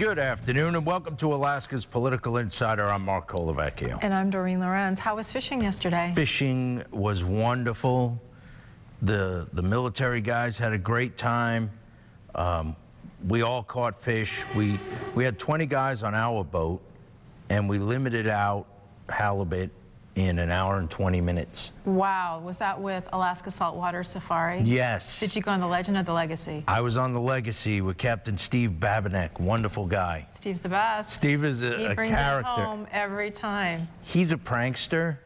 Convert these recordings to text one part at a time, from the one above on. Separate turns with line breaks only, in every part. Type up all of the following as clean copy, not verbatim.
Good afternoon and welcome to Alaska's Political Insider. I'm Mark Kolovecchio.
And I'm Doreen Lorenz. How was fishing yesterday?
Fishing was wonderful. The military guys had a great time. We all caught fish. We had 20 guys on our boat, and we limited out halibut in an hour and 20 minutes.
Wow. Was that with Alaska Saltwater Safari?
Yes.
Did you go on the Legend or the Legacy?
I was on the Legacy with Captain Steve Babinek, wonderful guy.
Steve's the best.
Steve is a character.
He brings it home every time.
He's a prankster,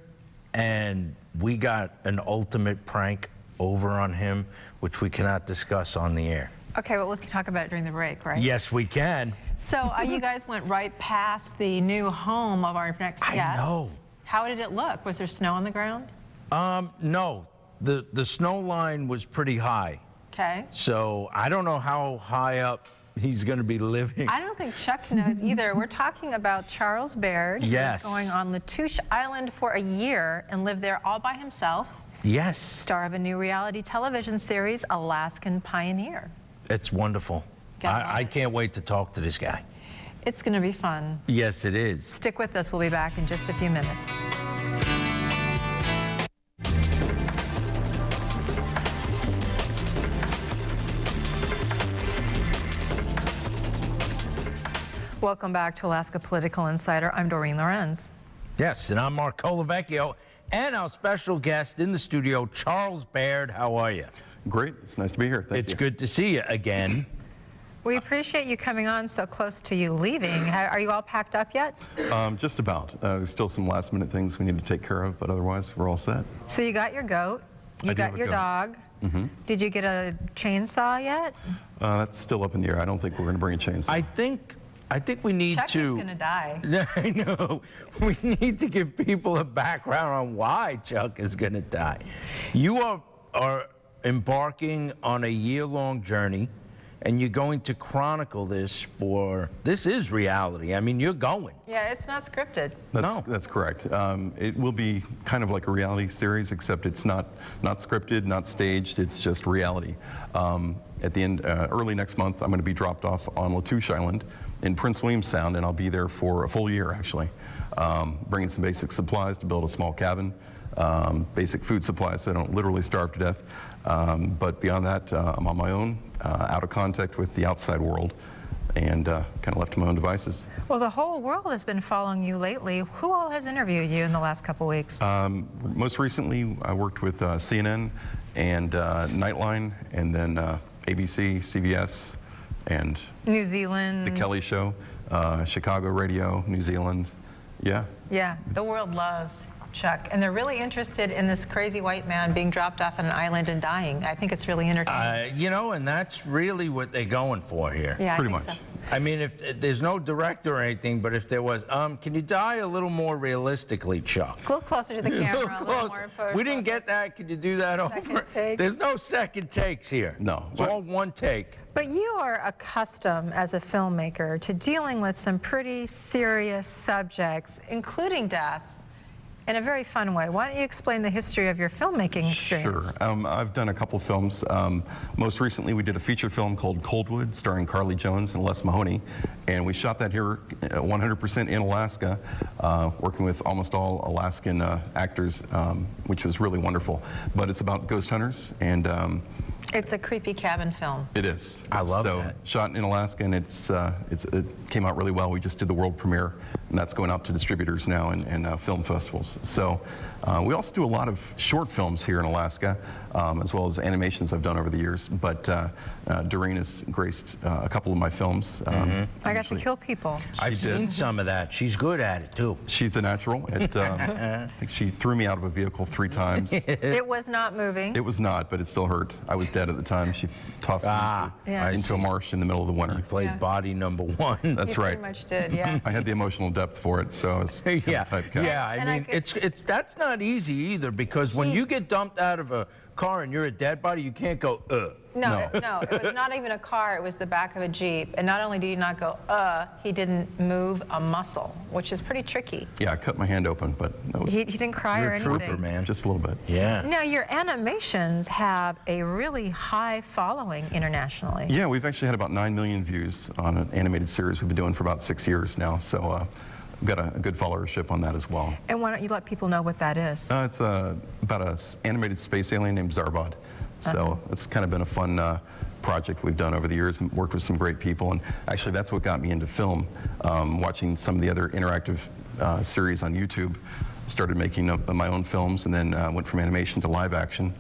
and we got an ultimate prank over on him, which we cannot discuss on the air.
Okay, well, let's talk about it during the break, right?
Yes, we can.
So you guys went right past the new home of our next guest.
I know.
How did it look? Was there snow on the ground?
No. The snow line was pretty high.
Okay.
So I don't know how high up he's going to be living.
I don't think Chuck knows either. We're talking about Charles Baird.
Yes.
He's going on Latouche Island for a year and lived there all by himself.
Yes.
Star of a new reality television series, Alaskan Pioneer.
It's wonderful. I can't wait to talk to this guy.
It's going to be fun.
Yes, it is.
Stick with us. We'll be back in just a few minutes. Welcome back to Alaska Political Insider. I'm Doreen Lorenz.
Yes, and I'm Mark Kolovecchio, and our special guest in the studio, Charles Baird. How are you?
Great. It's nice to be here. Thank you.
It's good to see you again.
We appreciate you coming on so close to you leaving. Are you all packed up yet?
Just about. There's still some last-minute things we need to take care of, but otherwise we're all set.
So you got your goat, you got your dog.
Mm-hmm.
Did you get a chainsaw yet?
That's still up in the air. I don't think we're going to bring a chainsaw.
I think we need
Chuck
to...
is going to die.
I know. We need to give people a background on why Chuck is going to die. You are embarking on a year-long journey, and you're going to chronicle this this is reality. I mean, you're going.
Yeah, it's not scripted.
That's correct. It will be kind of like a reality series, except it's not scripted, not staged. It's just reality. At the end, early next month, I'm going to be dropped off on Latouche Island in Prince William Sound, and I'll be there for a full year, actually. Bringing some basic supplies to build a small cabin, basic food supplies so I don't literally starve to death. But beyond that, I'm on my own, out of contact with the outside world, and kind of left to my own devices.
Well, the whole world has been following you lately. Who all has interviewed you in the last couple weeks?
Most recently, I worked with CNN and Nightline, and then ABC, CBS, and
New Zealand.
The Kelly Show, Chicago Radio, New Zealand. Yeah.
Yeah, the world loves Chuck, and they're really interested in this crazy white man being dropped off on an island and dying. I think it's really entertaining.
You know, and that's really what they're going for here.
Yeah,
pretty much.
So.
I mean, if there's no director or anything, but if there was, can you die a little more realistically, Chuck?
A little closer to the camera.
A little closer. We didn't get that. Could you do that over?
Take.
There's no second takes here.
No.
It's all one take.
But you are accustomed as a filmmaker to dealing with some pretty serious subjects, including death, in a very fun way. Why don't you explain the history of your filmmaking experience?
Sure. I've done a couple of films. Most recently, we did a feature film called Coldwood, starring Carly Jones and Les Mahoney, and we shot that here 100% in Alaska, working with almost all Alaskan actors, which was really wonderful. But it's about ghost hunters, and
it's a creepy cabin film.
it is.
I love that.
So, shot in Alaska, and it came out really well. We just did the world premiere, and that's going out to distributors now and film festivals. So we also do a lot of short films here in Alaska, as well as animations I've done over the years. But Doreen has graced a couple of my films.
I got to kill people.
I've seen some of that. She's good at it, too.
She's a natural. I think she threw me out of a vehicle 3 times.
It was not moving.
It was not, but it still hurt. I was dead at the time. She tossed me into a marsh in the middle of the winter.
You played body #1.
That's right.
You pretty much did, yeah.
I had the emotional depth for it, so I was kind of typecast.
Yeah, I mean, That's not easy either, because when you get dumped out of a car and you're a dead body, you can't go,
No, it was not even a car, it was the back of a Jeep. And not only did he not go, he didn't move a muscle, which is pretty tricky.
Yeah, I cut my hand open, but that was...
He didn't cry or anything.
You're a trooper, man.
Just a little bit.
Yeah.
Now, your animations have a really high following internationally.
Yeah, we've actually had about 9 million views on an animated series we've been doing for about 6 years now, so we've got a good followership on that as well.
And why don't you let people know what that is?
It's about an animated space alien named Zarbot. So it's kind of been a fun project we've done over the years, worked with some great people, and actually that's what got me into film. Watching some of the other interactive series on YouTube, started making my own films, and then went from animation to live action.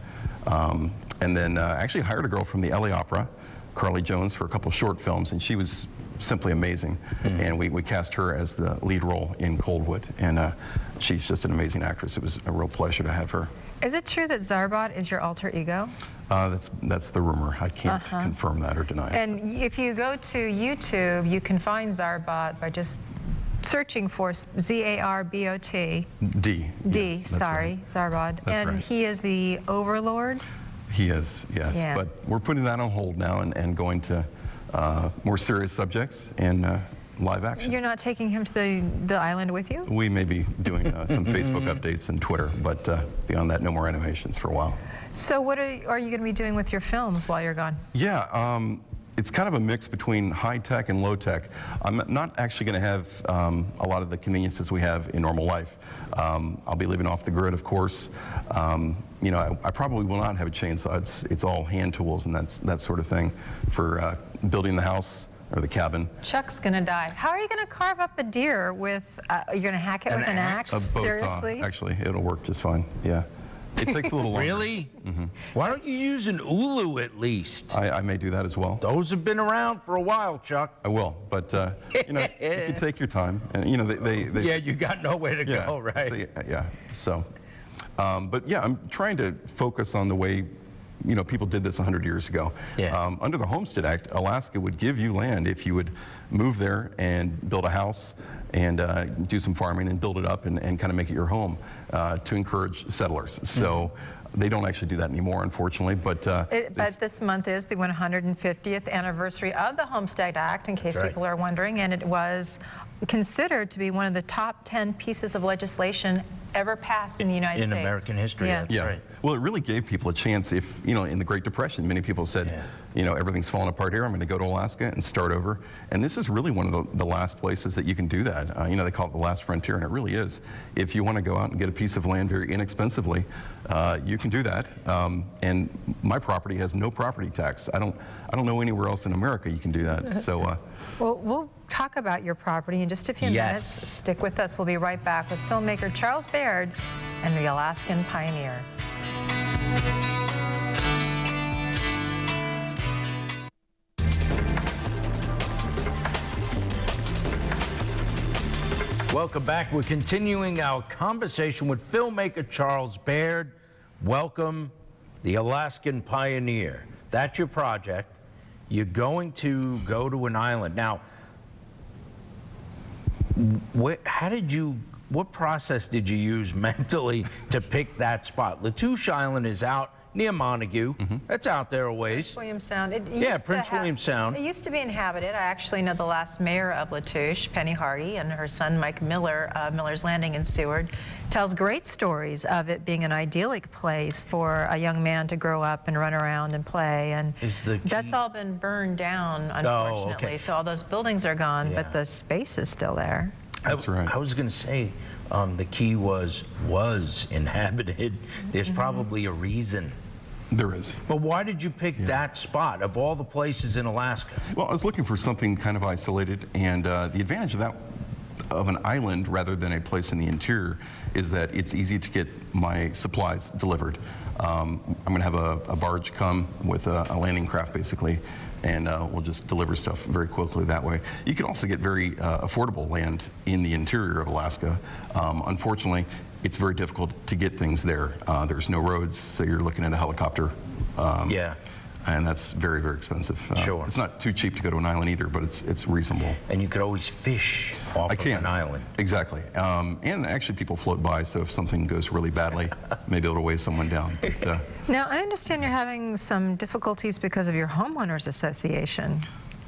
And then actually hired a girl from the LA Opera, Carly Jones, for a couple short films, and she was simply amazing. And we cast her as the lead role in Coldwood, and she's just an amazing actress. It was a real pleasure to have her.
Is it true that Zarbot is your alter ego?
That's the rumor. I can't confirm that or deny it.
And if you go to YouTube, you can find Zarbot by just searching for Z-A-R-B-O-T.
D.
D,
Yes,
sorry,
right.
Zarbot.
That's
And
right.
he is the overlord?
He is, yes.
Yeah.
But we're putting that on hold now and going to more serious subjects and live action.
You're not taking him to the island with you?
We may be doing some Facebook updates and Twitter, but beyond that, no more animations for a while.
So what are you going to be doing with your films while you're gone?
Yeah, it's kind of a mix between high tech and low tech. I'm not actually going to have a lot of the conveniences we have in normal life. I'll be living off the grid, of course. You know, I probably will not have a chainsaw. It's all hand tools and that sort of thing for building the house or the cabin.
Chuck's gonna die. How are you gonna carve up a deer with, you're gonna hack it with an axe?
A bow
Seriously?
saw. Actually, it'll work just fine, yeah. It takes a little longer.
Really? Why don't you use an ulu at least?
I may do that as well.
Those have been around for a while, Chuck.
I will, but you know, you can take your time, and you know they
Yeah, you got nowhere to go, right?
So, but yeah, I'm trying to focus on the way, you know, people did this 100 years ago.
Yeah.
Under the Homestead Act, Alaska would give you land if you would move there and build a house and do some farming and build it up and kind of make it your home to encourage settlers. So they don't actually do that anymore, unfortunately. But
this month is the 150th anniversary of the Homestead Act, in case people are wondering, and it was considered to be one of the top 10 pieces of legislation ever passed in the United States.
In American history,
Yeah.
that's right.
Well, it really gave people a chance. If, you know, in the Great Depression, many people said, you know, everything's falling apart here, I'm going to go to Alaska and start over. And this is really one of the last places that you can do that. You know, they call it the last frontier, and it really is. If you want to go out and get a piece of land very inexpensively, you can do that. And my property has no property tax. I don't know anywhere else in America you can do that. So,
Well, we'll talk about your property in just a few minutes. Stick with us. We'll be right back with filmmaker Charles Baird and the Alaskan Pioneer.
Welcome back. We're continuing our conversation with filmmaker Charles Baird. Welcome, the Alaskan Pioneer. That's your project. You're going to go to an island. Now, what process did you use mentally to pick that spot? Latouche Island is out near Montague. That's out there a ways.
William Sound.
Prince William Sound.
It used to be inhabited. I actually know the last mayor of Latouche, Penny Hardy, and her son Mike Miller, Miller's Landing in Seward, tells great stories of it being an idyllic place for a young man to grow up and run around and play. And that's all been burned down, unfortunately. So all those buildings are gone, but the space is still there.
that's right.
I was going to say, the key was inhabited. There's probably a reason.
There is.
But why did you pick that spot of all the places in Alaska?
Well, I was looking for something kind of isolated, and the advantage of an island rather than a place in the interior is that it's easy to get my supplies delivered. I'm going to have a barge come with a landing craft, basically, and we'll just deliver stuff very quickly that way. You can also get very affordable land in the interior of Alaska. Unfortunately, it's very difficult to get things there. There's no roads, so you're looking at a helicopter and that's very, very expensive.
Sure.
It's not too cheap to go to an island either, but it's reasonable.
And you could always fish off of an island.
Exactly. And actually people float by, so if something goes really badly, maybe it'll weigh someone down. But,
Now, I understand you're having some difficulties because of your homeowners association.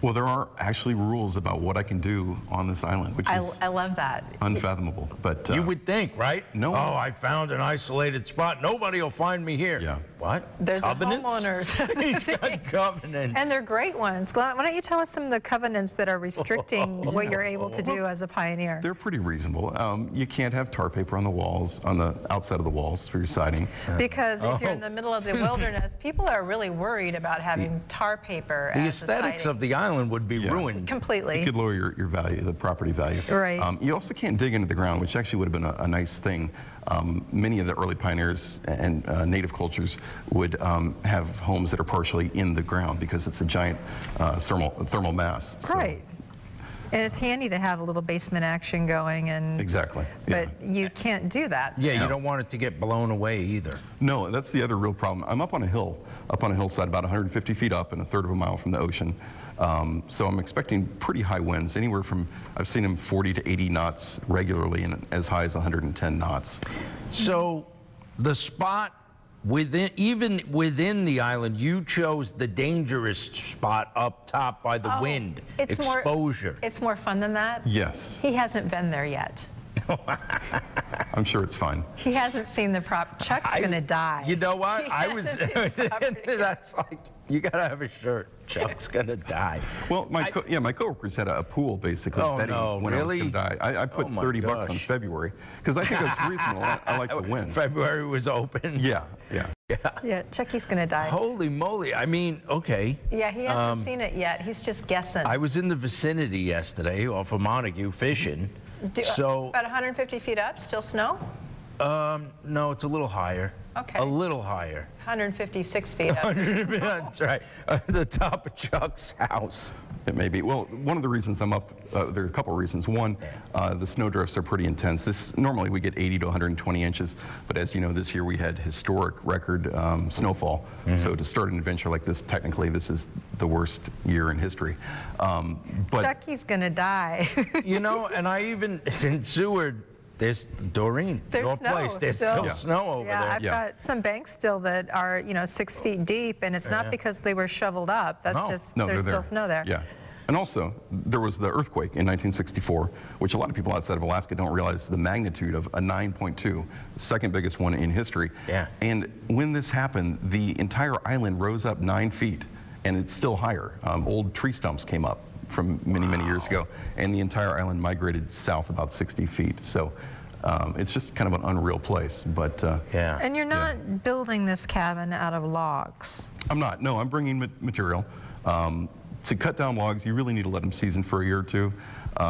well, there are actually rules about what I can do on this island, which is
I love that.
unfathomable. But
You would think, right?
No.
Oh, I found an isolated spot. Nobody will find me here.
Yeah.
What?
There's the
Covenants?
homeowners.
He's got covenants.
And they're great ones. Glenn, why don't you tell us some of the covenants that are restricting what you're able to do as a pioneer?
they're pretty reasonable. You can't have tar paper on the walls, on the outside of the walls for your siding.
Because if you're in the middle of the wilderness, people are really worried about having tar paper
The
as
aesthetics
siding.
of the island would be ruined.
Completely.
You could lower your value, the property value.
Right.
You also can't dig into the ground, which actually would have been a nice thing. Many of the early pioneers and native cultures would have homes that are partially in the ground because it's a giant thermal mass. So-
Right. And it's handy to have a little basement action going, and
Exactly.
but
yeah.
you can't do that.
Yeah, you
No.
don't want it to get blown away either.
No, that's the other real problem. I'm up on a hill, up on a hillside about 150 feet up and a third of a mile from the ocean. So I'm expecting pretty high winds, anywhere from, I've seen them 40 to 80 knots regularly and as high as 110 knots.
So the spot even within the island, you chose the dangerous spot up top by the wind. Exposure.
It's more fun than that.
Yes,
He hasn't been there yet.
I'm sure it's fine.
He hasn't seen the prop. Chuck's gonna die.
You know what?
He
I was.
hasn't seen the property.
That's like, you gotta have a shirt. Chuck's gonna die.
Well, my coworkers had a pool basically
Oh,
betting
no,
when I was
really?
going to die. I put
Oh, my
30 bucks on
gosh.
February because I think that's reasonable. I like to win.
February was open.
Yeah.
Yeah, Chucky's gonna die.
Holy moly! I mean, okay.
Yeah, he hasn't seen it yet. He's just guessing.
I was in the vicinity yesterday off of Montague fishing. So
About 150 feet up, still snow?
no, it's a little higher.
Okay.
A little higher.
156 feet up.
That's right. The top of Chuck's house.
It may be. Well, one of the reasons I'm up, there are a couple of reasons. One, the snow drifts are pretty intense. Normally we get 80 to 120 inches, but as you know, this year we had historic record snowfall. So to start an adventure like this, technically this is the worst year in history. But
Chucky's gonna die.
You know, and I even, in Seward, there's Doreen,
There's
your
snow
place, there's
still.
still snow over
Yeah,
there.
I've got some banks still that are, 6 feet deep, and it's not because they were shoveled up. That's
No.
just,
no,
there's
they're
still
there.
snow there.
Yeah. And also, there was the earthquake in 1964, which a lot of people outside of Alaska don't realize the magnitude of a 9.2, the second biggest one in history.
Yeah.
And when this happened, the entire island rose up 9 feet, and it's still higher. Old tree stumps came up from many, many years ago, and the entire island migrated south about 60 feet. So it's just kind of an unreal place. But
Yeah.
And you're not building this cabin out of logs.
I'm not. No, I'm bringing material. To cut down logs, you really need to let them season for a year or two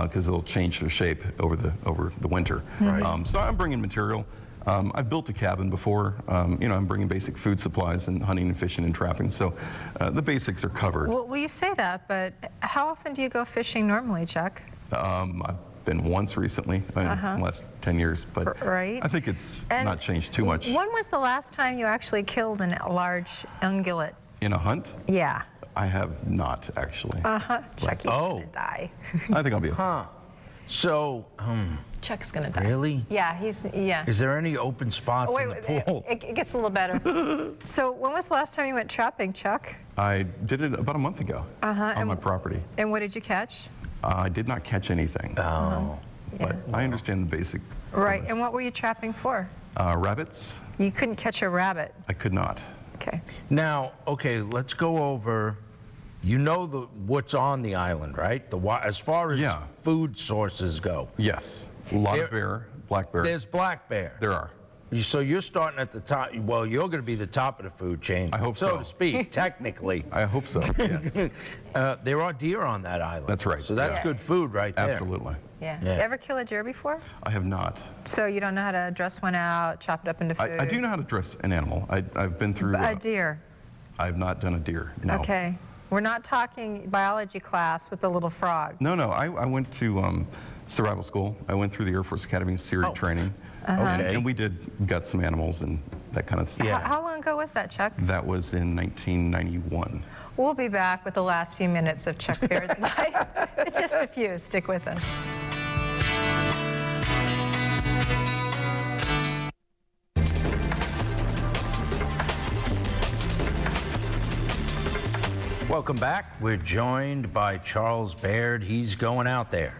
because they'll change their shape over the winter.
Right.
So I'm bringing material. I've built a cabin before. I'm bringing basic food supplies and hunting and fishing and trapping. So the basics are covered.
Well, you say that, but how often do you go fishing normally, Chuck?
I've been once recently in the last 10 years, but
Right.
I think it's
And
not changed too much.
When was the last time you actually killed a large ungulate?
In a hunt,
Yeah.
I have not actually.
Chucky's
Oh.
gonna die.
I think I'll be.
So,
Chuck's gonna die.
really?
Yeah, yeah.
Is there any open spots
Oh,
in the pool?
it gets a little better. So when was the last time you went trapping, Chuck?
I did it about a month ago on
and-
my property.
And what did you catch?
I did not catch anything,
Oh.
but I understand the basic.
Right,
premise.
and what were you trapping for?
Rabbits?
You couldn't catch a rabbit.
I could not.
Okay.
Now, okay, let's go over. You know what's on the island, right? As far as
Yeah.
food sources go.
Yes, a lot of black bear.
There's black bear.
There are.
So you're starting at the top. Well, you're going to be the top of the food chain.
I hope
so
so.
to speak, technically.
I hope so. Yes,
There are deer on that island.
That's right,
So that's
yeah.
good food right there.
absolutely.
Yeah.
Yeah.
You ever kill a deer before?
I have not.
So you don't know how to dress one out, chop it up into food?
I do know how to dress an animal. I've been through.
A deer.
I've not done a deer. No.
Okay. We're not talking biology class with the little frog.
No. I went to survival school. I went through the Air Force Academy series training.
Okay.
And we did gut some animals and that kind of stuff.
Yeah.
How long ago was that, Chuck?
That was in 1991.
We'll be back with the last few minutes of Chuck Bair's life. Just a few. Stick with us.
Welcome back. We're joined by Charles Baird. He's going out there.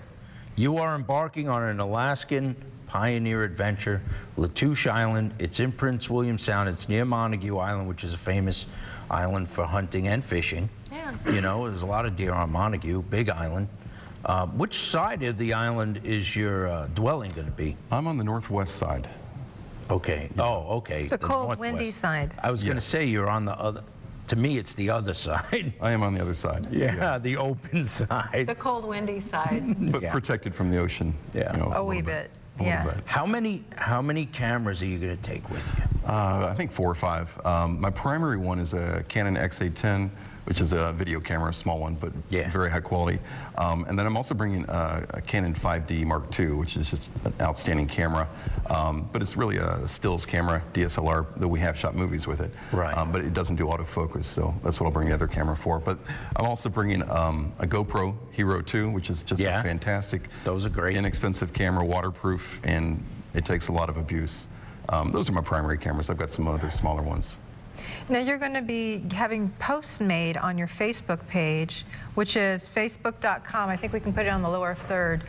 You are embarking on an Alaskan pioneer adventure, Latouche Island. It's in Prince William Sound. It's near Montague Island, which is a famous island for hunting and fishing.
Yeah.
You know, there's a lot of deer on Montague, big island. Which side of the island is your dwelling going to be?
I'm on the northwest side.
Okay. Oh, okay.
The cold,
northwest.
windy side.
I was going to
Yes.
say you're on the other. To me, it's the other side.
I am on the other side.
Yeah, the open side.
The cold, windy side.
But
Yeah.
protected from the ocean.
Yeah.
You know,
A wee
little
bit.
A little
Yeah.
bit.
How many cameras are you going to take with you?
I think 4 or 5. My primary one is a Canon XA10, which is a video camera, a small one, but
Yeah.
very high quality. And then I'm also bringing a Canon 5D Mark II, which is just an outstanding camera. But it's really a stills camera, DSLR, though we have shot movies with it.
Right.
But it doesn't do autofocus, so that's what I'll bring the other camera for. But I'm also bringing a GoPro Hero 2, which is just
Yeah.
a fantastic,
Those are great.
inexpensive camera, waterproof, and it takes a lot of abuse. Those are my primary cameras. I've got some other smaller ones.
Now you're going to be having posts made on your Facebook page, which is facebook.com. I think we can put it on the lower third.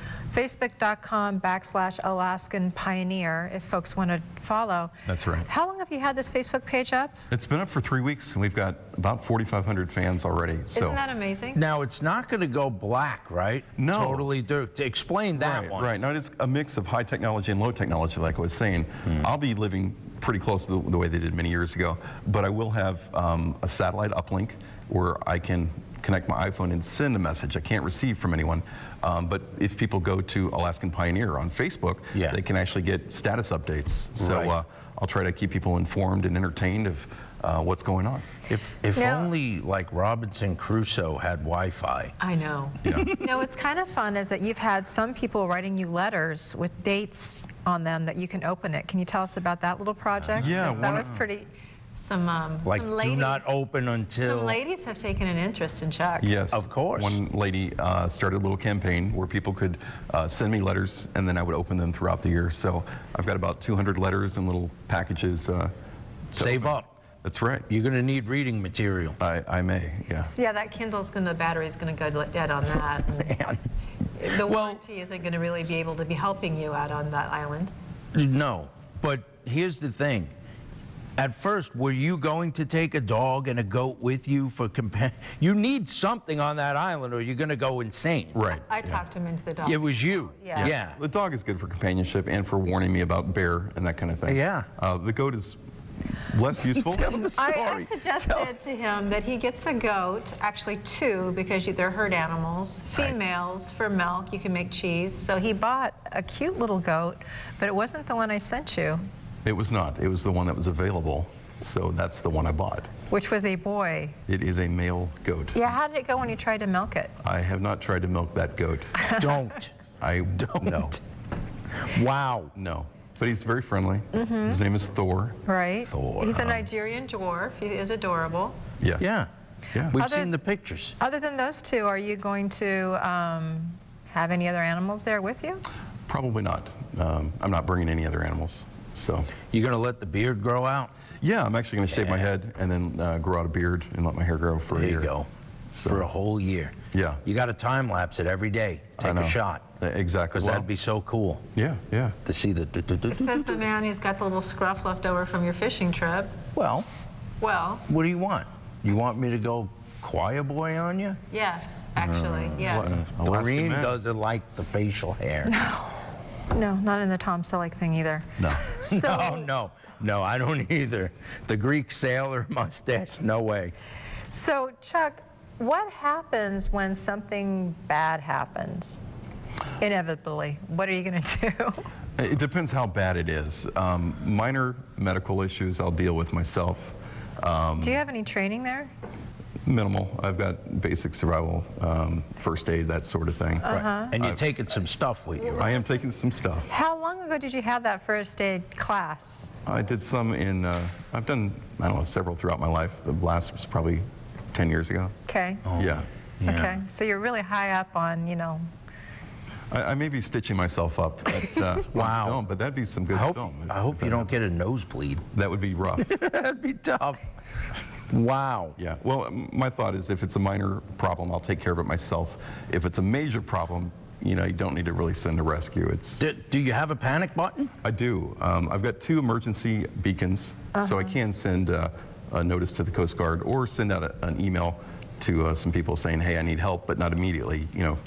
Facebook.com/Alaskan Pioneer, if folks want to follow.
That's right.
How long have you had this Facebook page up?
It's been up for 3 weeks, and we've got about 4,500 fans already. So.
Isn't that amazing?
Now, it's not going to go black, right?
No.
Totally dirt. To explain that
right,
one.
right. Now, it's a mix of high technology and low technology, like I was saying. I'll be living pretty close to the way they did many years ago, but I will have a satellite uplink where I can connect my iPhone and send a message. I can't receive from anyone. But if people go to Alaskan Pioneer on Facebook,
Yeah.
they can actually get status updates. So
Right.
I'll try to keep people informed and entertained of what's going on.
If
Now-
only like Robinson Crusoe had Wi-Fi.
I know.
Yeah.
No, what's kind of fun is that you've had some people writing you letters with dates on them that you can open it. Can you tell us about that little project?
Yeah,
'Cause that
one
was
of-
pretty. Some
Like,
some
do
ladies.
not open until.
Some ladies have taken an interest in Chuck.
Yes.
Of course.
One lady started a little campaign where people could send me letters, and then I would open them throughout the year. So I've got about 200 letters and little packages. To
Save
open.
up.
That's right.
You're going to need reading material.
I may, yeah.
So yeah, that Kindle's the battery's going to go dead on that.
Man.
The
Well-
warranty isn't going to really be able to be helping you out on that island.
No, but here's the thing. At first, were you going to take a dog and a goat with you for companion? You need something on that island or you're going to go insane.
Right.
I talked him into the dog.
It was you.
Yeah.
Yeah.
The dog is good for companionship and for warning me about bear and that kind of thing.
Yeah.
The goat is less useful.
I suggested to him that he gets a goat, actually 2, because they're herd animals, females for milk, you can make cheese. So he bought a cute little goat, but it wasn't the one I sent you,
It was not. It was the one that was available. So that's the one I bought.
which was a boy.
It is a male goat.
Yeah, how did it go when you tried to milk it?
I have not tried to milk that goat.
Don't.
I don't. No.
Wow.
No. But he's very friendly. His name is Thor.
Right?
Thor,
He's a
huh?
Nigerian dwarf. He is adorable.
Yes.
Yeah.
Yeah.
We've
Other-
seen the pictures.
Other than those 2, are you going to have any other animals there with you?
Probably not. I'm not bringing any other animals. So,
You going to let the beard grow out?
yeah, I'm actually going to shave my head and then grow out a beard and let my hair grow for a
There
year.
you go.
So-
For a whole year.
Yeah.
You got to time lapse it every day.
I
Take
know.
a shot.
Exactly.
Because
Well,
that'd be so cool
Yeah, yeah.
to see the.
Says the man who's got the little scruff left over from your fishing trip.
Well,
Well,
what do you want? You want me to go choir boy on you?
yes, actually, yes.
Alaskan
Doreen
man.
doesn't like the facial hair.
No, not in the Tom Selleck thing either.
No.
So,
No, I don't either. The Greek sailor mustache, no way.
So, Chuck, what happens when something bad happens? Inevitably, what are you going to do?
It depends how bad it is. Minor medical issues I'll deal with myself.
Do you have any training there?
Minimal. I've got basic survival, first aid, that sort of thing.
Right. And you're taking some stuff with you, right?
I am taking some stuff.
How long ago did you have that first aid class?
I did some in, I've done, I don't know, several throughout my life. The last was probably 10 years ago.
Okay.
Oh,
Yeah.
Okay. So you're really high up on, you know.
I may be stitching myself up at
Wow.
film, but that'd be some good film.
I hope you don't get a nosebleed.
That would be rough.
That'd be tough. Wow.
Yeah, well, my thought is if it's a minor problem, I'll take care of it myself. If it's a major problem, you know, you don't need to really send a rescue. It's.
Do you have a panic button?
I do. I've got 2 emergency beacons, so I can send a notice to the Coast Guard or send out an email to some people saying, hey, I need help, but not immediately, you know,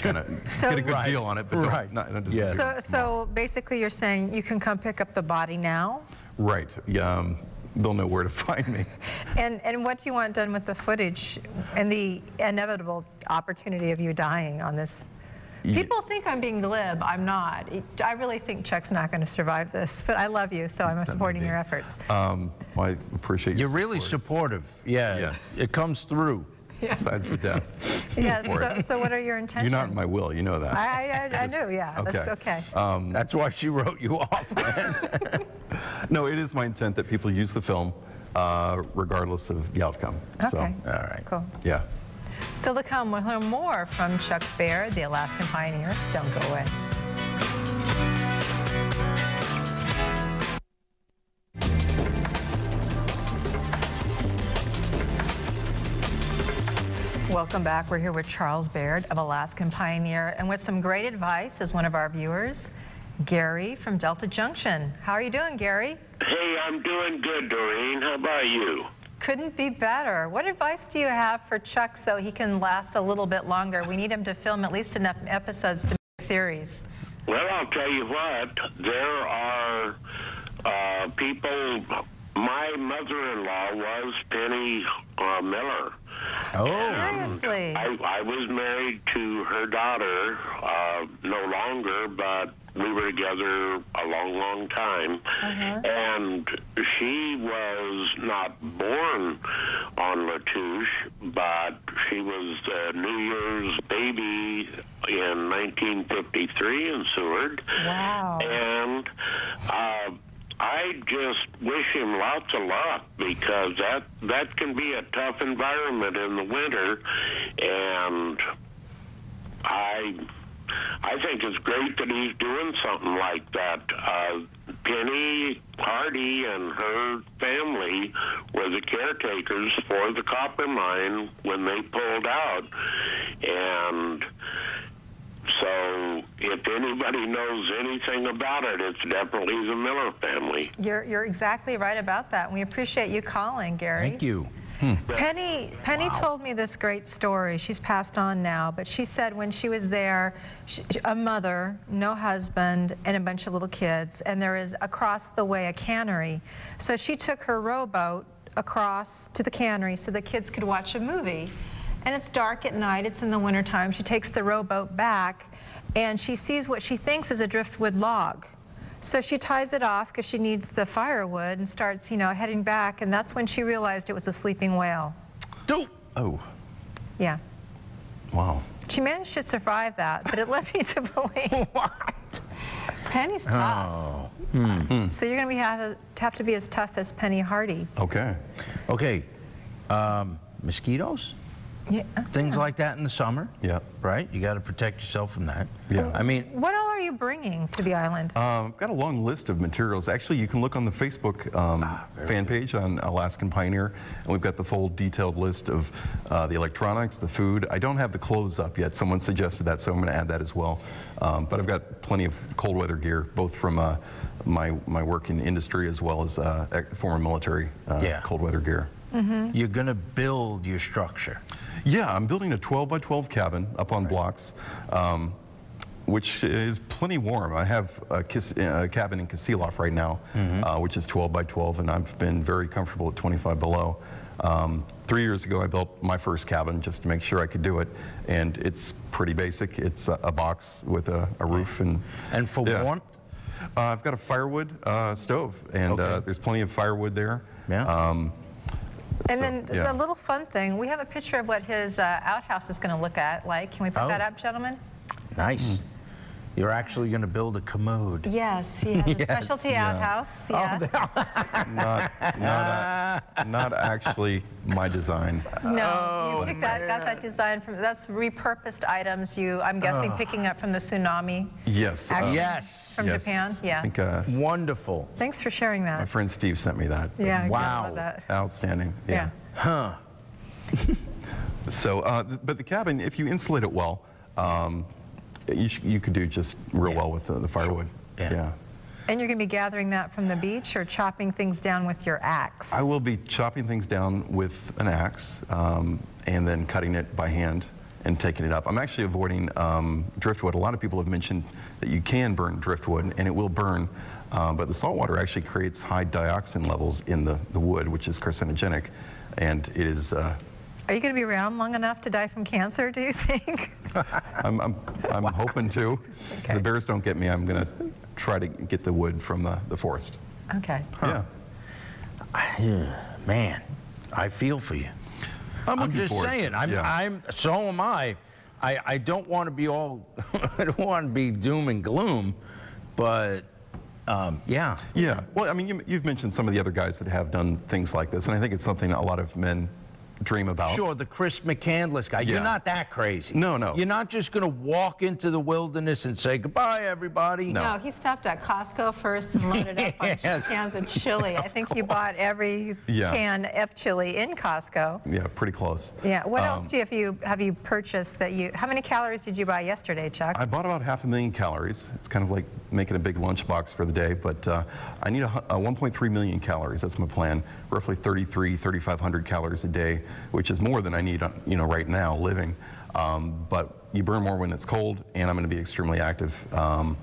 kind of get a good deal on it, but don't just
So basically you're saying you can come pick up the body now?
Right, yeah, they'll know where to find me.
And what do you want done with the footage and the inevitable opportunity of you dying on this? People think I'm being glib. I'm not. I really think Chuck's not going to survive this, but I love you, so I'm supporting your efforts.
Well, I appreciate your
You're really supportive. Yeah,
Yes.
It comes through.
Besides the death.
Yes, so what are your intentions?
You're not in my will, you know that.
I do, yeah.
Okay.
That's okay.
That's why she wrote you off, man.
No, it is my intent that people use the film regardless of the outcome.
Okay.
So,
All right.
Cool.
yeah.
Still to come, we'll hear more from Chuck Baird, the Alaskan pioneer. Don't go away. Welcome back. We're here with Charles Baird of Alaskan Pioneer, and with some great advice as one of our viewers, Gary from Delta Junction. How are you doing, Gary?
Hey, I'm doing good, Doreen. How about you?
Couldn't be better. What advice do you have for Chuck so he can last a little bit longer? We need him to film at least enough episodes to make a series.
Well, I'll tell you what. There are people. My mother-in-law was Penny Miller.
Oh.
Seriously?
I was married to her daughter, no longer, but we were together a long, long time. And she was not born on Latouche, but she was the New Year's baby in 1953 in Seward.
Wow.
And I just wish him lots of luck, because that can be a tough environment in the winter, and I think it's great that he's doing something like that. Penny Hardy and her family were the caretakers for the copper mine when they pulled out, and so if anybody knows anything about it, it's definitely the Miller family.
You're exactly right about that. We appreciate you calling, Gary.
Thank you.
Penny told me this great story. She's passed on now, but she said when she was there, a mother, no husband, and a bunch of little kids, and there is across the way a cannery. So she took her rowboat across to the cannery so the kids could watch a movie. And it's dark at night, it's in the wintertime. She takes the rowboat back, and she sees what she thinks is a driftwood log. So she ties it off because she needs the firewood and starts, you know, heading back, and that's when she realized it was a sleeping whale.
Oh,
Yeah.
wow.
She managed to survive that, but it led me to believe.
What?
Penny's tough.
Oh.
So you're going to have to be as tough as Penny Hardy.
Okay.
Okay. Mosquitoes?
Yeah.
Things like that in the summer.
Yeah.
Right? You got to protect yourself from that.
Yeah.
I mean,
What all are you bringing to the island?
I've got a long list of materials. Actually, you can look on the Facebook fan page on Alaskan Pioneer, and we've got the full detailed list of the electronics, the food. I don't have the clothes up yet. Someone suggested that, so I'm going to add that as well. But I've got plenty of cold weather gear, both from my work in industry as well as former military cold weather gear.
you're going to build your structure.
Yeah, I'm building a 12 by 12 cabin up on blocks, which is plenty warm. I have a cabin in Kasilof right now, which is 12 by 12, and I've been very comfortable at 25 below. 3 years ago, I built my first cabin just to make sure I could do it, and it's pretty basic. It's a box with a roof and
And for warmth?
I've got a firewood stove, and there's plenty of firewood there.
Yeah.
And then there's a little fun thing. We have a picture of what his outhouse is going to look like. Can we put that up, gentlemen?
Nice. You're actually going to build a commode.
Yes, he has a specialty outhouse. Yes.
Not actually my design.
No, you got that design from, that's repurposed items I'm guessing, picking up from the tsunami.
Yes.
Yes.
From Japan? Yeah.
I think,
wonderful.
Thanks for sharing that.
my friend Steve sent me that.
Yeah.
Wow.
I love that.
Outstanding.
Yeah.
Huh.
So, but the cabin, if you insulate it well, you could do just real well with the firewood.
Yeah.
And you're going to be gathering that from the beach or chopping things down with your axe?
I will be chopping things down with an axe and then cutting it by hand and taking it up. I'm actually avoiding driftwood. A lot of people have mentioned that you can burn driftwood, and it will burn, but the salt water actually creates high dioxin levels in the wood, which is carcinogenic, and it is...
Are you going to be around long enough to die from cancer, do you think?
I'm hoping to. If the bears don't get me, I'm going to try to get the wood from the forest.
Okay.
Yeah.
Man, I feel for you. I'm just saying. So am I. I don't want to be all. I don't want to be doom and gloom, but yeah.
Yeah. Well, I mean, you've mentioned some of the other guys that have done things like this, and I think it's something a lot of men dream about.
Sure, the Chris McCandless guy. You're not that crazy.
No, no.
You're not just going to walk into the wilderness and say, goodbye, everybody.
No, he stopped at Costco first and loaded up on cans of chili. I think you bought every can of chili in Costco.
Yeah, pretty close.
Yeah. What else have you purchased that you... How many calories did you buy yesterday, Chuck?
I bought about 500,000 calories. It's kind of like making a big lunchbox for the day, but I need 1.3 million calories. That's my plan. Roughly 3,500 calories a day, which is more than I need, right now living. But you burn more when it's cold, and I'm going to be extremely active.
Are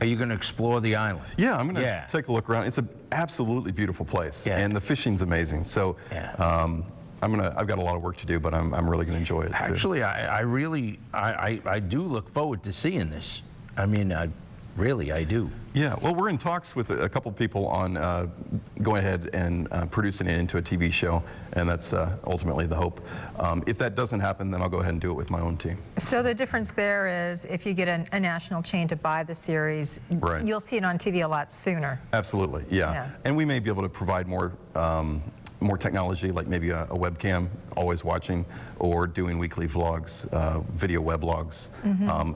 you going to explore the island?
Yeah, I'm going to take a look around. It's an absolutely beautiful place, and the fishing's amazing. So I've got a lot of work to do, but I'm really going to enjoy it.
Actually, too. I do look forward to seeing this. I mean, I do.
Yeah, well, we're in talks with a couple people on going ahead and producing it into a TV show, and that's ultimately the hope. If that doesn't happen, then I'll go ahead and do it with my own team. So
the difference there is if you get a national chain to buy the series, you'll see it on TV a lot sooner.
Absolutely, yeah. And we may be able to provide more technology, like maybe a webcam, always watching, or doing weekly vlogs, video weblogs,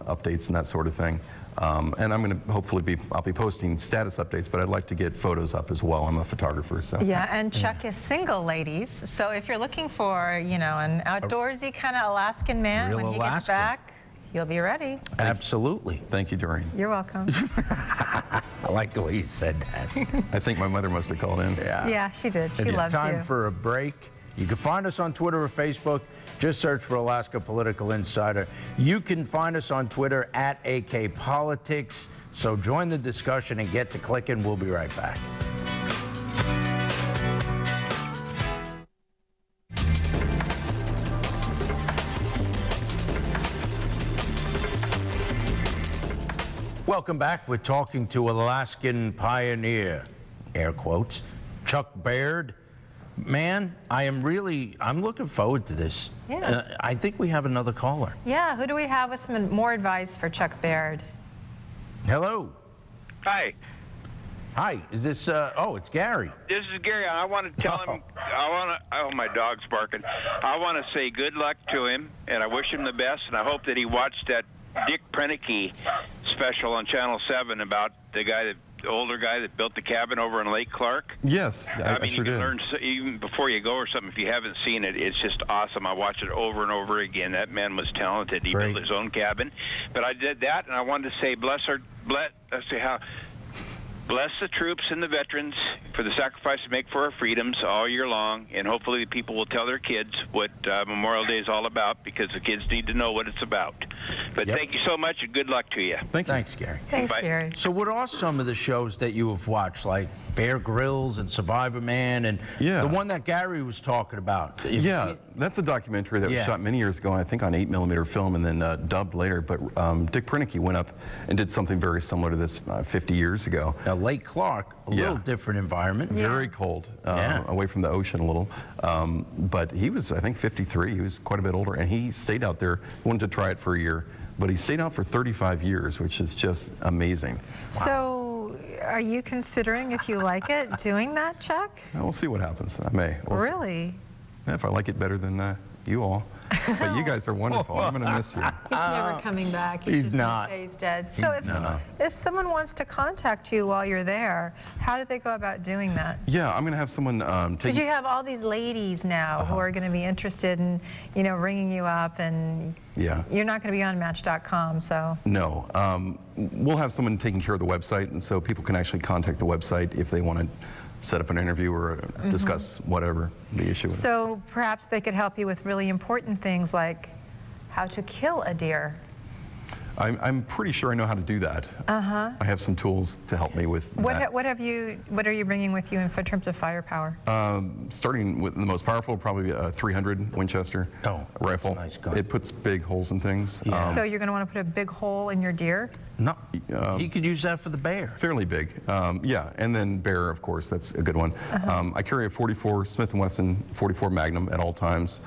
updates and that sort of thing. And I'm going to hopefully I'll be posting status updates, but I'd like to get photos up as well. I'm a photographer, so. Yeah,
and Chuck is single, ladies. So if you're looking for, an outdoorsy kind of Alaskan man when he gets back, you'll be ready.
Absolutely.
Thank you, Doreen.
You're welcome.
I like the way you said that.
I think my mother must have called in.
Yeah, she did. She loves you.
It's time for a break. You can find us on Twitter or Facebook. Just search for Alaska Political Insider. You can find us on Twitter at AK Politics. So join the discussion and get to clicking. We'll be right back. Welcome back. We're talking to Alaskan pioneer, air quotes, Chuck Baird. Man, I'm looking forward to this. Yeah. I think we have another caller.
Yeah, who do we have with some more advice for Chuck Baird?
Hello.
Hi.
Hi, is this, it's Gary.
This is Gary. I want to tell him, oh, my dog's barking. I want to say good luck to him, and I wish him the best, and I hope that he watched that Dick Prenicky special on Channel 7 about the older guy that built the cabin over in Lake Clark.
Yes, I
mean,
sure
you can
did.
learn even before you go or something. If you haven't seen it, it's just awesome. I watched it over and over again. That man was talented. He built his own cabin. But I did that, and I wanted to say, bless the troops and the veterans for the sacrifice they make for our freedoms all year long, and hopefully people will tell their kids what Memorial Day is all about, because the kids need to know what it's about. But thank you so much, and good luck to you.
Thank you.
Thanks, Gary.
Thanks,
Bye.
Gary.
So what are some of the shows that you have watched, like Bear Grylls and Survivor Man, and
Yeah.
the one that Gary was talking about? Have you
Yeah,
seen-
that's a documentary that was shot many years ago, I think on 8mm film, and then dubbed later. But Dick Prinicky went up and did something very similar to this 50 years ago.
Now, Lake Clark, a little different environment.
Very cold, away from the ocean a little. But he was, I think, 53. He was quite a bit older, and he stayed out there, wanted to try it for a year. But he stayed out for 35 years, which is just amazing.
So, are you considering, if you like it, doing that, Chuck?
We'll see what happens. I may. We'll see.
Really?
If I like it better than you all. But you guys are wonderful. I'm going to miss you.
He's never coming back.
he's
just gonna
not.
say he's dead. So if someone wants to contact you while you're there, how do they go about doing that?
Yeah, I'm going to have someone take...
Because you have all these ladies now who are going to be interested in, you know, ringing you up, and you're not going to be on Match.com, so.
No. We'll have someone taking care of the website, and so people can actually contact the website if they want to set up an interview or discuss whatever the issue is.
So perhaps they could help you with really important things like how to kill a deer.
I'm pretty sure I know how to do that. I have some tools to help me with that.
What are you bringing with you in terms of firepower?
Starting with the most powerful, probably a 300 Winchester rifle.
That's a nice gun.
It puts big holes in things.
Yeah.
So you're going to want to put a big hole in your deer?
No, he could use that for the bear.
Fairly big, yeah, and then bear, of course, that's a good one. I carry a 44 Smith & Wesson 44 Magnum at all times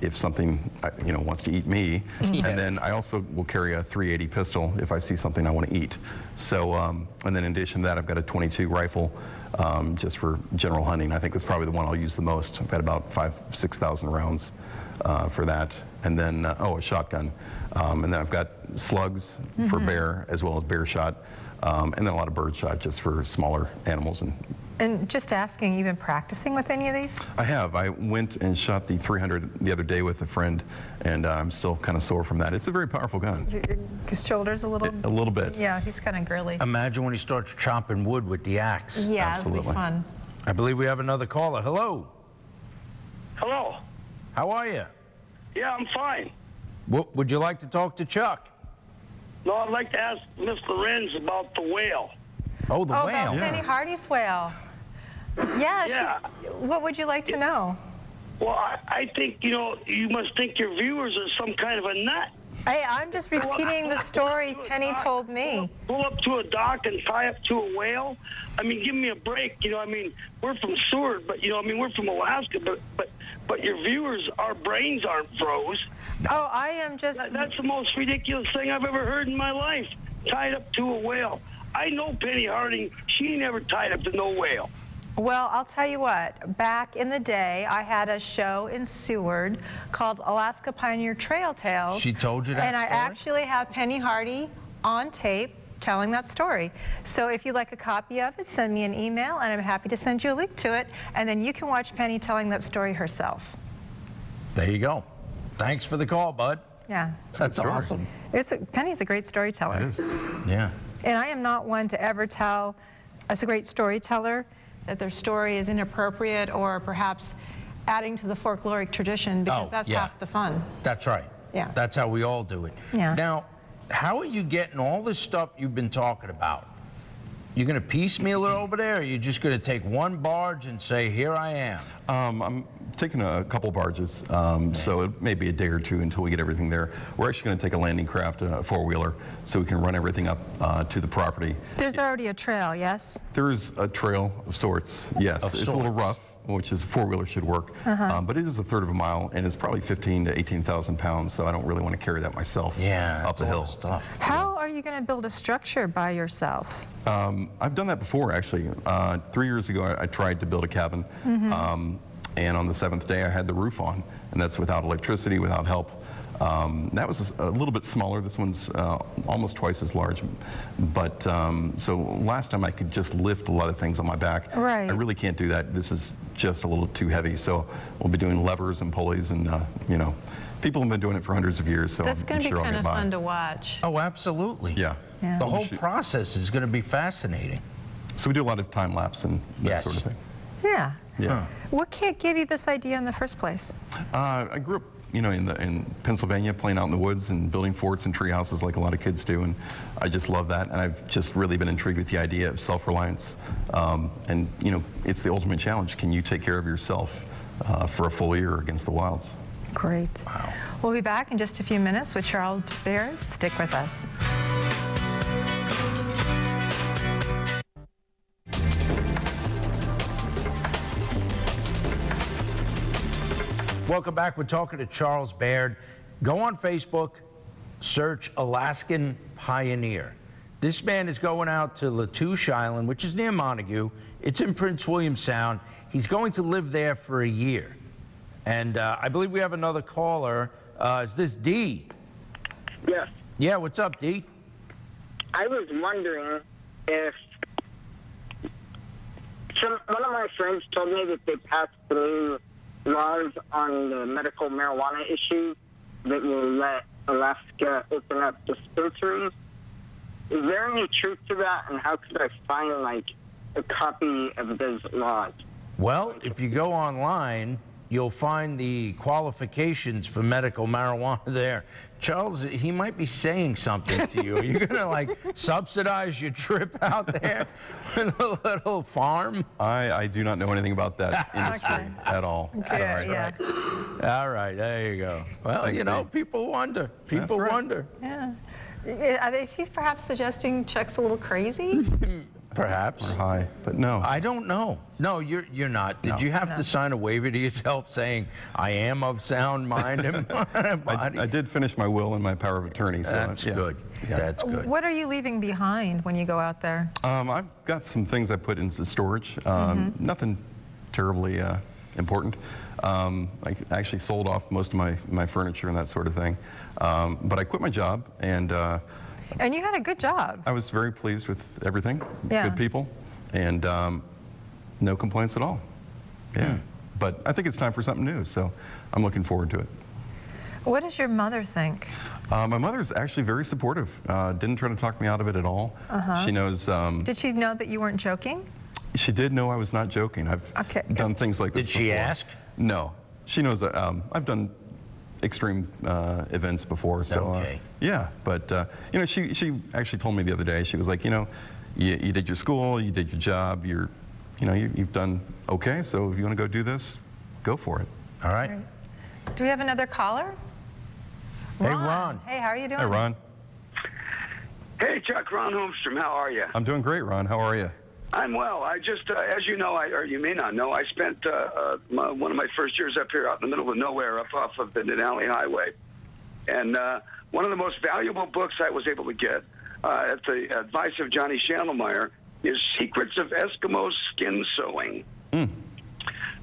if something wants to eat me, and then I also will carry a 380 pistol if I see something I want to eat. So, and then in addition to that, I've got a 22 rifle just for general hunting. I think that's probably the one I'll use the most. I've got about 6,000 rounds for that, and then a shotgun. And then I've got slugs for bear as well as bear shot, and then a lot of bird shot just for smaller animals.
And just asking, you've been practicing with any of these?
I have. I went and shot the 300 the other day with a friend, and I'm still kind of sore from that. It's a very powerful gun.
Your shoulders a little?
A little bit.
Yeah, he's kind of girly.
Imagine when he starts chopping wood with the axe.
Yeah,
Absolutely.
it'll be fun.
I believe we have another caller. Hello.
Hello.
How are you?
Yeah, I'm fine.
Would you like to talk to Chuck?
No, I'd like to ask Mr. Renz about the whale.
Oh, the
Oh,
whale.
about Penny Hardy's whale. Yeah.
Yeah.
What would you like to know?
Well, I think, you must think your viewers are some kind of a nut.
Hey, I'm just repeating the story Penny told me.
Pull up to a dock and tie up to a whale? I mean, give me a break. We're from Seward, but, we're from Alaska, but your viewers, our brains aren't froze.
Oh, I am just...
That's the most ridiculous thing I've ever heard in my life, tied up to a whale. I know Penny Harding. She never tied up to no whale.
Well, I'll tell you what. Back in the day, I had a show in Seward called Alaska Pioneer Trail Tales.
She told you that
And I
story?
actually have Penny Hardy on tape telling that story. So if you'd like a copy of it, send me an email, and I'm happy to send you a link to it, and then you can watch Penny telling that story herself.
There you go. Thanks for the call, bud.
Yeah.
That's awesome.
Penny's a great storyteller.
It is.
Yeah.
And I am not one to ever tell, as a great storyteller, that their story is inappropriate or perhaps adding to the folkloric tradition, because that's half the fun.
That's right.
Yeah.
That's how we all do it.
Yeah.
Now, how are you getting all this stuff you've been talking about? You're going to piecemeal it over there, or are you just going to take one barge and say, here I am?
I'm taking a couple barges, so it may be a day or two until we get everything there. We're actually going to take a landing craft, a four-wheeler, so we can run everything up to the property.
There's already a trail, yes?
There is a trail of sorts, yes. It's a little rough, which is a four-wheeler should work, but it is a third of a mile, and it's probably 15 to 18,000 pounds, so I don't really want to carry that myself up the hill.
Stuff.
How are you going to build a structure by yourself?
I've done that before, actually. 3 years ago, I tried to build a cabin, and on the 7th day, I had the roof on, and that's without electricity, without help. That was a little bit smaller. This one's almost twice as large. But so last time I could just lift a lot of things on my back.
Right.
I really can't do that. This is just a little too heavy. So we'll be doing levers and pulleys, and people have been doing it for hundreds of years. So
That's going to
I'm sure
be
I'll
kind
get
of
by.
fun to watch.
Oh, absolutely.
Yeah.
Yeah.
The whole process is going to be fascinating.
So we do a lot of time lapse and that
Yes.
sort of thing.
Yeah.
Yeah.
What gave you this idea in the first place?
I grew up, in Pennsylvania, playing out in the woods and building forts and tree houses like a lot of kids do, and I just love that. And I've just really been intrigued with the idea of self-reliance. And it's the ultimate challenge. Can you take care of yourself for a full year against the wilds?
Great. Wow. We'll be back in just a few minutes with Charles Baird. Stick with us.
Welcome back. We're talking to Charles Baird. Go on Facebook, search Alaskan Pioneer. This man is going out to Latouche Island, which is near Montague. It's in Prince William Sound. He's going to live there for a year. And I believe we have another caller. Is this Dee?
Yes.
Yeah, what's up, Dee?
I was wondering if one of my friends told me that they passed through laws on the medical marijuana issue that will let Alaska open up dispensaries. Is there any truth to that, and how could I find, a copy of those laws?
Well, if you go online, you'll find the qualifications for medical marijuana there. Charles, he might be saying something to you. Are you going to, subsidize your trip out there with a little farm?
I do not know anything about that industry at all.
Okay, yeah.
All right, there you go. Well,
Thanks, Dave.
people wonder. People
right.
wonder.
Yeah. Is he perhaps suggesting Chuck's a little crazy?
Perhaps.
Or high, but no.
I don't know. No, you're not. Did you have to sign a waiver to yourself saying, I am of sound mind and body?
I did finish my will and my power of attorney, so
That's
yeah.
good.
Yeah.
That's good.
What are you leaving behind when you go out there?
I've got some things I put into storage. Nothing terribly important. I actually sold off most of my furniture and that sort of thing. But I quit my job, and
And you had a good job.
I was very pleased with everything.
Yeah.
Good people, and no complaints at all. Yeah. But I think it's time for something new, so I'm looking forward to it.
What does your mother think?
My mother's actually very supportive. Didn't try to talk me out of it at all. She knows.
Did she know that you weren't joking?
She did know I was not joking. I've done things like this
Did she
before.
ask?
No. She knows that I've done extreme events before, so
Okay.
yeah. But she actually told me the other day. She was like, you did your school, you did your job, you've done okay. So if you want to go do this, go for it.
All right.
Do we have another caller?
Hey, Ron.
Hey, how are you doing?
Hey, Ron.
Hey, Chuck, Ron Holmstrom, how are you?
I'm doing great, Ron. How are you?
I'm well. I just, as you know, or you may not know, I spent one of my first years up here out in the middle of nowhere up off of the Denali Highway. And one of the most valuable books I was able to get at the advice of Johnny Schandelmeyer is Secrets of Eskimo Skin Sewing.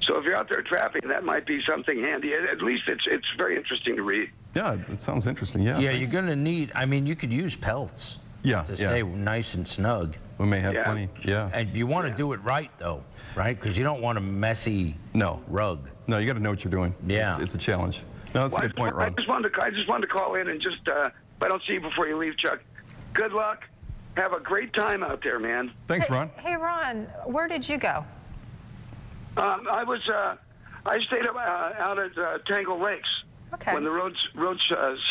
So if you're out there trapping, that might be something handy. At least it's very interesting to read.
Yeah, it sounds interesting. Yeah.
Yeah,
thanks.
you're going to need, you could use pelts
Yeah,
to
yeah.
stay nice and snug.
We may have
Yeah.
plenty. Yeah.
And you want to do it right, though, right? Because you don't want a messy rug.
No, you got to know what you're doing.
Yeah.
It's a challenge. No, that's a good point,
I
Ron.
just wanted to call in and just, if I don't see you before you leave, Chuck, good luck. Have a great time out there, man.
Thanks, Ron.
Hey, Ron, where did you go?
I stayed out at Tangle Lakes
Okay.
when the roads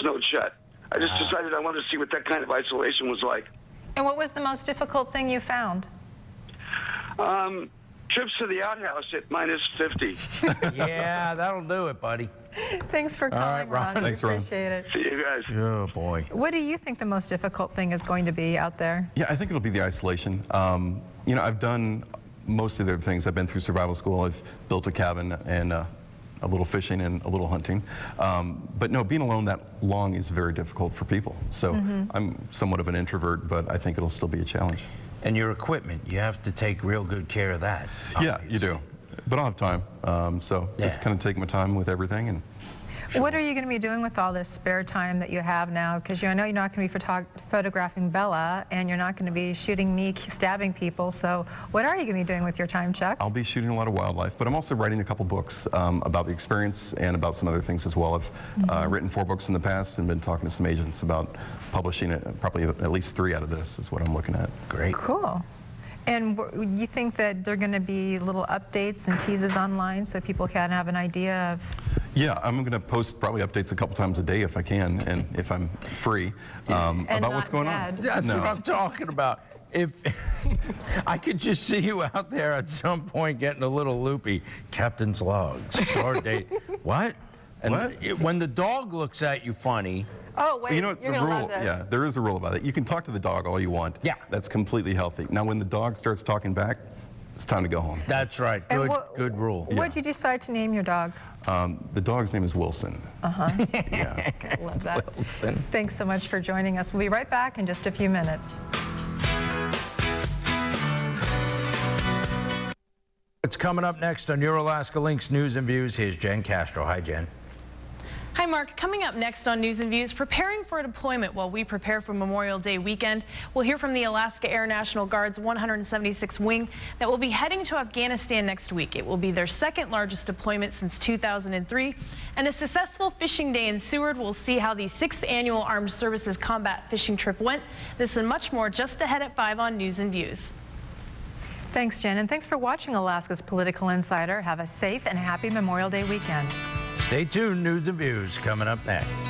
snowed shut. I just decided I wanted to see what that kind of isolation was like.
And what was the most difficult thing you found?
Trips to the outhouse at -50.
Yeah, that'll do it, buddy.
Thanks for calling,
right, Ron.
Ron.
Thanks,
We
Ron.
appreciate it.
See you guys.
Oh, boy.
What do you think the most difficult thing is going to be out there?
Yeah, I think it'll be the isolation. I've done most of the other things. I've been through survival school. I've built a cabin and a little fishing and a little hunting. But no, being alone that long is very difficult for people. So I'm somewhat of an introvert, but I think it'll still be a challenge.
And your equipment, you have to take real good care of that.
Yeah, you
obviously.
do. But I'll have time. So just
Yeah.
kind of take my time with everything. And
What are you going to be doing with all this spare time that you have now? Because I know you're not going to be photographing Bella, and you're not going to be shooting me stabbing people. So what are you going to be doing with your time, Chuck?
I'll be shooting a lot of wildlife, but I'm also writing a couple books about the experience and about some other things as well. I've written 4 books in the past and been talking to some agents about publishing it. Probably at least 3 out of this is what I'm looking at.
Great.
Cool. And you think that there are going to be little updates and teases online so people can have an idea of...
Yeah, I'm going to post probably updates a couple times a day if I can, and if I'm free, about what's going on.
That's what I'm talking about. If I could just see you out there at some point getting a little loopy. Captain's log, start date. What? And when the dog looks at you funny.
Oh, wait,
you know,
you're going to love this.
Yeah, there is a rule about it. You can talk to the dog all you want.
Yeah.
That's completely healthy. Now, when the dog starts talking back, it's time to go home.
That's right. Good rule.
What did you decide to name your dog?
The dog's name is Wilson.
Yeah. Love that.
Wilson.
Thanks so much for joining us. We'll be right back in just a few minutes.
What's coming up next on your Alaska Links News and Views? Here's Jen Castro. Hi, Jen.
Hi, Mark. Coming up next on News and Views, preparing for deployment while we prepare for Memorial Day weekend. We'll hear from the Alaska Air National Guard's 176th Wing that will be heading to Afghanistan next week. It will be their second largest deployment since 2003. And a successful fishing day in Seward. We'll see how the 6th annual Armed Services Combat Fishing Trip went. This and much more just ahead at 5 on News and Views.
Thanks, Jen, and thanks for watching Alaska's Political Insider. Have a safe and happy Memorial Day weekend.
Stay tuned. News and Views coming up next.